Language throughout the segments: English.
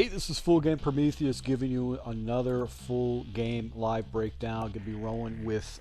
Hey, this is Full Game Prometheus giving you another full game live breakdown. Going to be rolling with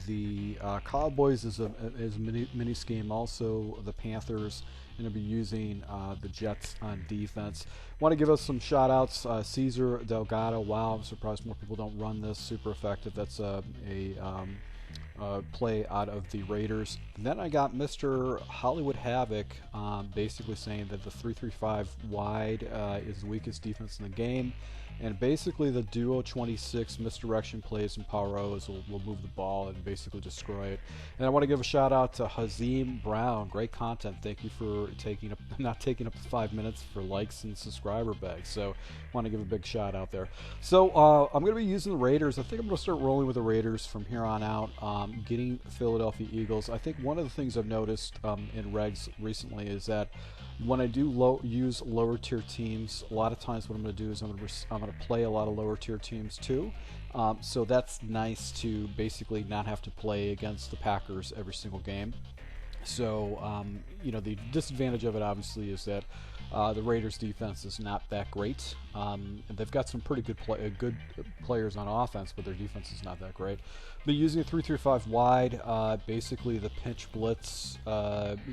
the Cowboys as a mini scheme, also the Panthers, and I'll be using the Jets on defense. Want to give us some shout outs. Caesar Delgado, wow, I'm surprised more people don't run this. Super effective. That's a play out of the Raiders. And then I got Mr. Hollywood Havoc basically saying that the 3-3-5 wide is the weakest defense in the game, and basically the duo 26 misdirection plays and power O's will move the ball and basically destroy it. And I want to give a shout out to Hazim Brown. Great content. Thank you for not taking up 5 minutes for likes and subscriber bags. So I want to give a big shout out there. So I'm going to be using the Raiders. I think I'm going to start rolling with the Raiders from here on out. Getting Philadelphia Eagles. I think one of the things I've noticed in Regs recently is that when I do use lower tier teams, a lot of times what I'm going to do is I'm going to play a lot of lower tier teams too. So that's nice to basically not have to play against the Packers every single game. So you know, the disadvantage of it obviously is that the Raiders defense is not that great. And they've got some pretty good players on offense, but their defense is not that great. But using a 3-3-5 wide, basically the pinch blitz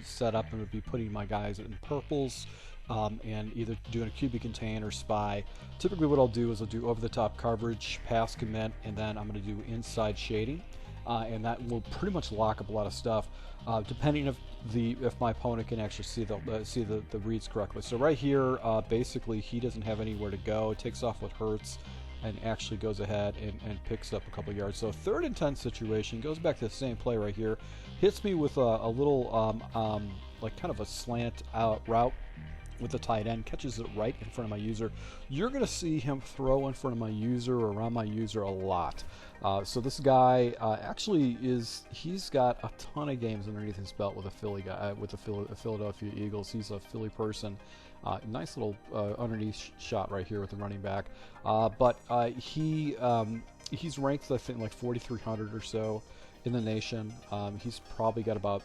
setup, and would be putting my guys in purples and either doing a QB contain or spy. Typically what I'll do is I'll do over the top coverage, pass commit, and then I'm going to do inside shading. And that will pretty much lock up a lot of stuff, depending if my opponent can actually see the reads correctly. So right here, basically he doesn't have anywhere to go. It takes off what hurts and actually goes ahead and picks up a couple yards. So 3rd and 10 situation, goes back to the same play right here, hits me with a little like kind of a slant out route with the tight end, catches it right in front of my user. You're going to see him throw in front of my user or around my user a lot. So this guy actually he's got a ton of games underneath his belt with a Philly guy, with the Philadelphia Eagles. He's a Philly person. Nice little underneath shot right here with the running back. But he's ranked, I think, like 4,300 or so in the nation. He's probably got about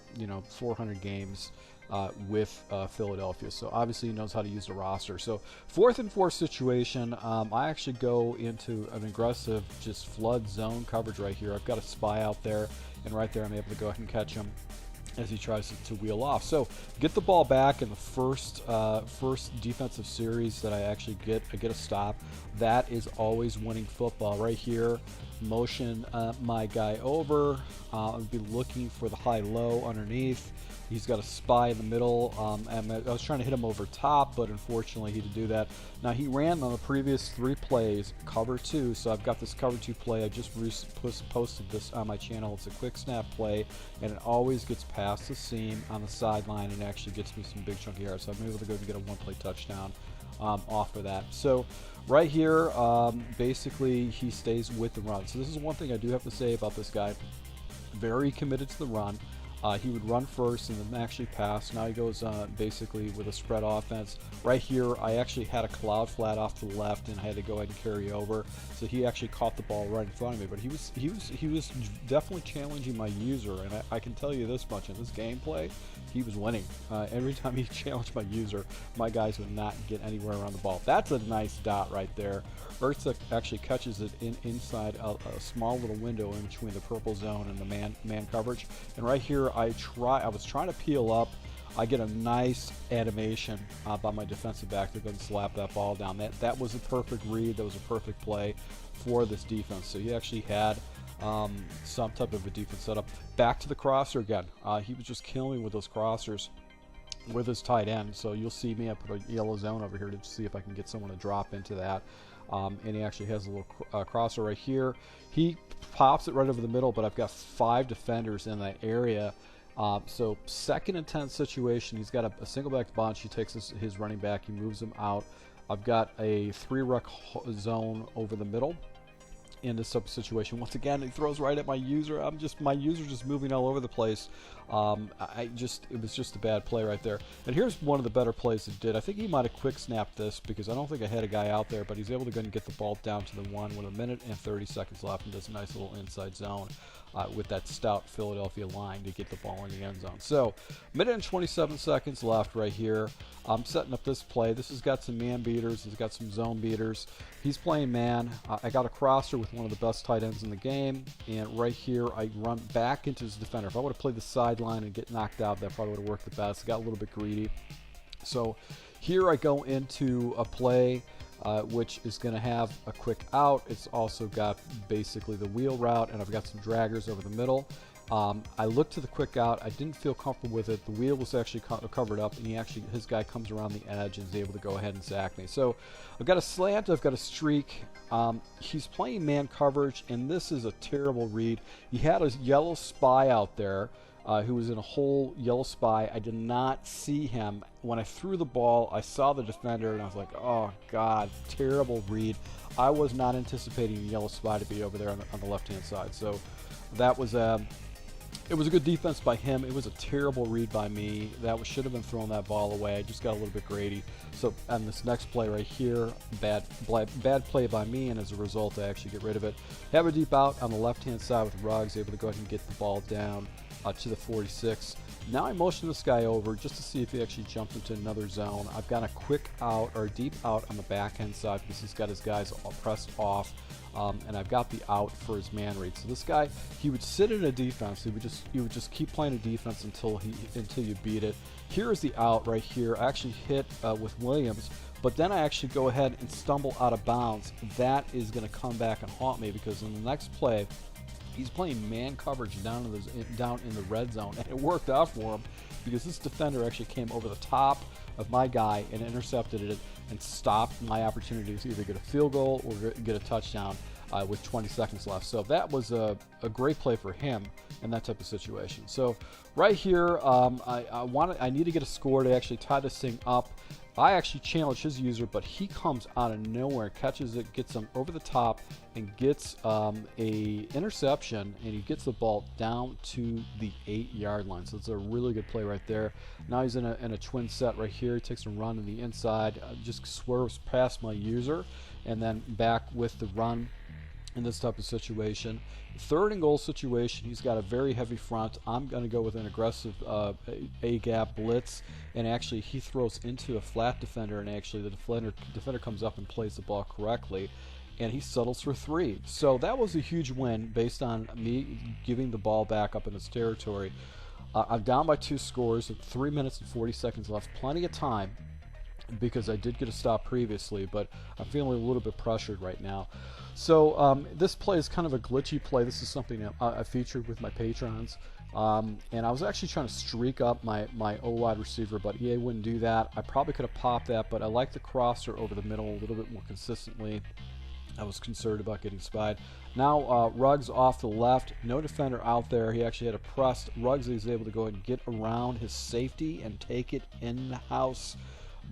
400 games with Philadelphia, so obviously he knows how to use the roster. So 4th and 4 situation, I actually go into an aggressive just flood zone coverage right here. I've got a spy out there, and right there I'm able to go ahead and catch him as he tries to wheel off. So get the ball back in the first defensive series that I actually get a stop. That is always winning football. Right here, motion my guy over. I'll be looking for the high-low underneath. He's got a spy in the middle. And I was trying to hit him over top, but unfortunately he didn't do that. Now he ran on the previous 3 plays cover 2, so I've got this cover 2 play. I just posted this on my channel. It's a quick snap play, and it always gets past the seam on the sideline and actually gets me some big chunky yards. So I'm able to go and get a 1-play touchdown off of that. So right here, basically he stays with the run. So this is one thing I do have to say about this guy. Very committed to the run. He would run first and then actually pass. Now he goes basically with a spread offense. Right here, I actually had a cloud flat off to the left, and I had to go ahead and carry over. So he actually caught the ball right in front of me. But he was definitely challenging my user, and I can tell you this much: in this gameplay, he was winning. Every time he challenged my user, my guys would not get anywhere around the ball. That's a nice dot right there. Urza actually catches it inside a small little window in between the purple zone and the man coverage. And right here, I was trying to peel up. I get a nice animation by my defensive back to go and slap that ball down. That was a perfect read. That was a perfect play for this defense. So he actually had some type of a defense setup. Back to the crosser again. He was just killing me with those crossers with his tight end. So you'll see me, I put a yellow zone over here to see if I can get someone to drop into that. And he actually has a little crosser right here. He pops it right over the middle, but I've got 5 defenders in that area. So 2nd and 10 situation, he's got a single back bunch. He takes his running back, he moves him out. I've got a 3-ruck zone over the middle in this situation. Once again, he throws right at my user. My user's just moving all over the place. It was just a bad play right there. And here's one of the better plays that did. I think he might have quick snapped this because I don't think I had a guy out there, but he's able to go and get the ball down to the 1 with 1 minute and 30 seconds left, and does a nice little inside zone with that stout Philadelphia line to get the ball in the end zone. So, minute and 27 seconds left right here. I'm setting up this play. This has got some man beaters. It's got some zone beaters. He's playing man. I got a crosser with one of the best tight ends in the game, and right here I run back into his defender. If I would have played the sideline and get knocked out, that probably would have worked the best. Got a little bit greedy. So here I go into a play which is going to have a quick out. It's also got basically the wheel route, and I've got some draggers over the middle. I looked to the quick out. I didn't feel comfortable with it. The wheel was actually covered up, and his guy comes around the edge and is able to go ahead and sack me. So I've got a slant. I've got a streak. He's playing man coverage, and this is a terrible read. He had a yellow spy out there who was in a whole yellow spy. I did not see him. When I threw the ball, I saw the defender, and I was like, oh, God, terrible read. I was not anticipating the yellow spy to be over there on the left-hand side. So that was it was a good defense by him. It was a terrible read by me. That should have been throwing that ball away. I just got a little bit greedy. So on this next play right here, bad play by me, and as a result, I actually get rid of it. Have a deep out on the left-hand side with Regs, able to go ahead and get the ball down to the 46. Now I motion this guy over just to see if he actually jumped into another zone. I've got a quick out or a deep out on the back-end side because he's got his guys all pressed off. And I've got the out for his man read. So this guy, he would sit in a defense. He would just keep playing a defense until you beat it. Here is the out right here. I actually hit with Williams, but then I actually go ahead and stumble out of bounds. That is going to come back and haunt me because in the next play, he's playing man coverage down in the red zone, and it worked out for him because this defender actually came over the top of my guy and intercepted it and stopped my opportunity to either get a field goal or get a touchdown with 20 seconds left. So that was a great play for him in that type of situation. So right here, I need to get a score to actually tie this thing up. I actually challenge his user, but he comes out of nowhere, catches it, gets him over the top, and gets a interception, and he gets the ball down to the 8-yard line. So it's a really good play right there. Now he's in a twin set right here. He takes a run in the inside, just swerves past my user, and then back with the run in this type of situation. 3rd and goal situation, he's got a very heavy front. I'm going to go with an aggressive A-gap blitz, and actually he throws into a flat defender, and actually the defender comes up and plays the ball correctly, and he settles for 3. So that was a huge win based on me giving the ball back up in his territory. I'm down by 2 scores, 3 minutes and 40 seconds left, plenty of time, because I did get a stop previously, but I'm feeling a little bit pressured right now. So this play is kind of a glitchy play. This is something that I featured with my patrons, and I was actually trying to streak up my O-wide receiver, but EA wouldn't do that. I probably could have popped that, but I like the crosser over the middle a little bit more consistently. I was concerned about getting spied. Now Ruggs off the left, no defender out there. He actually had a pressed. Ruggs is able to go ahead and get around his safety and take it in the house.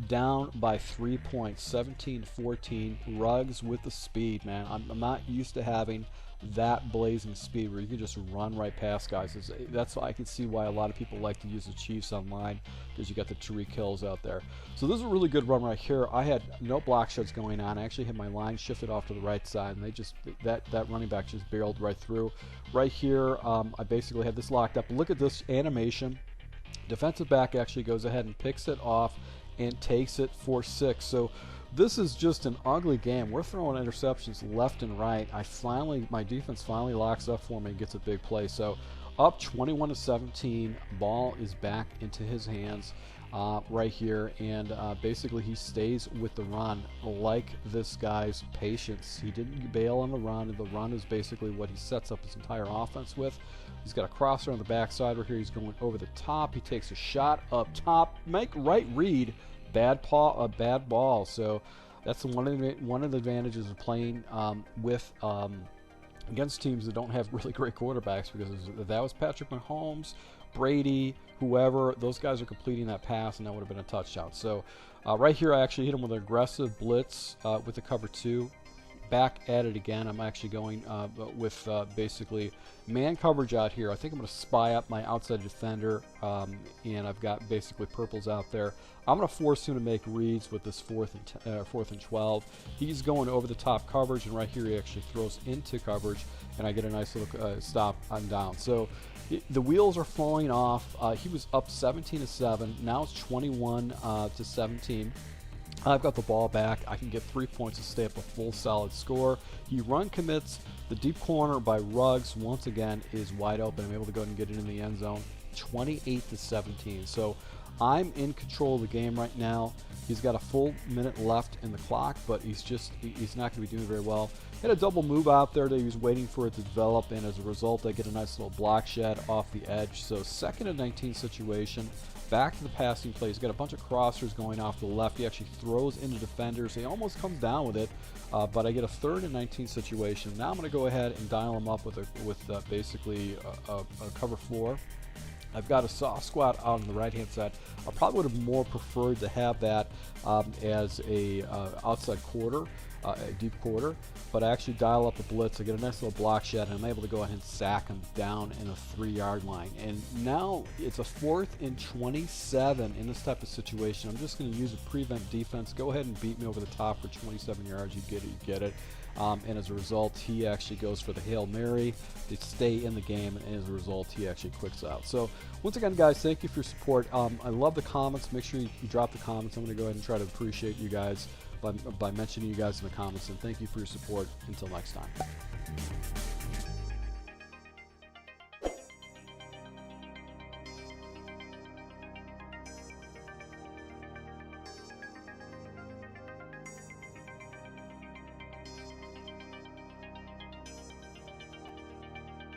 Down by 3 points, 17-14. Ruggs with the speed, man. I'm not used to having that blazing speed where you can just run right past guys. That's why I can see why a lot of people like to use the Chiefs online, because you got the Tariq Hills out there. So this is a really good run right here. I had no block shots going on. I actually had my line shifted off to the right side, and they just that running back just barreled right through. Right here, I basically had this locked up. Look at this animation. Defensive back actually goes ahead and picks it off and takes it for 6. So this is just an ugly game. We're throwing interceptions left and right. My defense finally locks up for me and gets a big play. So up 21-17, ball is back into his hands right here, and basically he stays with the run. Like this guy's patience. He didn't bail on the run, and the run is basically what he sets up his entire offense with. He's got a crosser on the backside right here. He's going over the top. He takes a shot up top. Make right read. Bad ball. So that's one of the advantages of playing with against teams that don't have really great quarterbacks, because if that was Patrick Mahomes, Brady, whoever, those guys are completing that pass, and that would have been a touchdown. So right here, I actually hit him with an aggressive blitz with the cover 2. back at it again. I'm actually going with basically man coverage out here. I think I'm going to spy up my outside defender, and I've got basically purples out there. I'm going to force him to make reads with this 4th and 12. He's going over the top coverage, and right here he actually throws into coverage, and I get a nice little stop on down. So the wheels are falling off. He was up 17-7. Now it's 21-17. I've got the ball back. I can get 3 points to stay up a full solid score. He run commits. The deep corner by Ruggs once again is wide open. I'm able to go ahead and get it in the end zone. 28-17. So I'm in control of the game right now. He's got a full minute left in the clock, but he's not going to be doing very well. Had a double move out there that he was waiting for it to develop, and as a result, I get a nice little block shed off the edge. So 2nd and 19 situation. Back to the passing play. He's got a bunch of crossers going off to the left. He actually throws into defenders. He almost comes down with it, but I get a 3rd and 19 situation. Now I'm going to go ahead and dial him up with basically a cover 4. I've got a soft squat out on the right-hand side. I probably would have more preferred to have that as a outside quarter, a deep quarter, but I actually dial up a blitz. I get a nice little block shed, and I'm able to go ahead and sack him down in a 3-yard line. And now it's a 4th and 27 in this type of situation. I'm just going to use a prevent defense. Go ahead and beat me over the top for 27 yards. You get it, you get it. And as a result, he actually goes for the Hail Mary to stay in the game, and as a result, he actually quicks out. So once again, guys, thank you for your support. I love the comments. Make sure you drop the comments. I'm going to go ahead and try to appreciate you guys by mentioning you guys in the comments, and thank you for your support. Until next time.